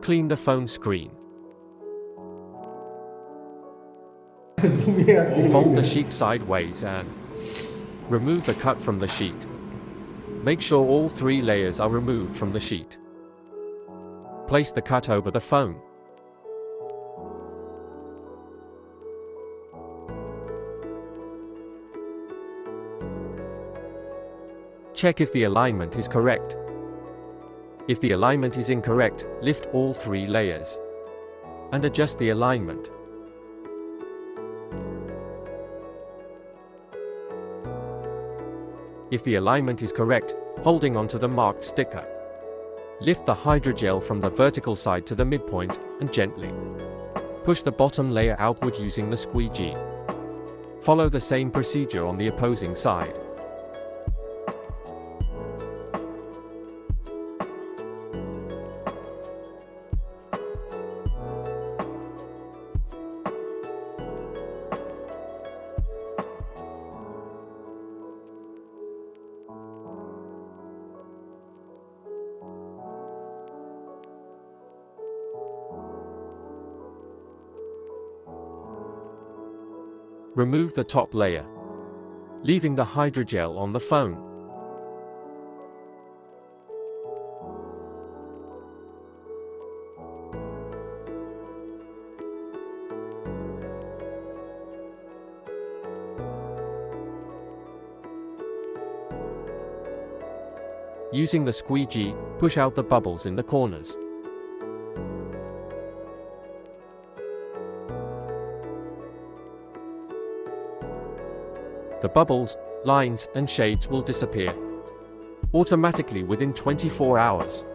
Clean the phone screen. Fold the sheet sideways and remove the cut from the sheet. Make sure all 3 layers are removed from the sheet. Place the cut over the phone. Check if the alignment is correct. If the alignment is incorrect, lift all 3 layers and adjust the alignment. If the alignment is correct, holding onto the marked sticker, lift the hydrogel from the vertical side to the midpoint and gently push the bottom layer outward using the squeegee. Follow the same procedure on the opposing side. Remove the top layer, leaving the hydrogel on the phone. Using the squeegee, push out the bubbles in the corners. The bubbles, lines, and shades will disappear automatically within 24 hours.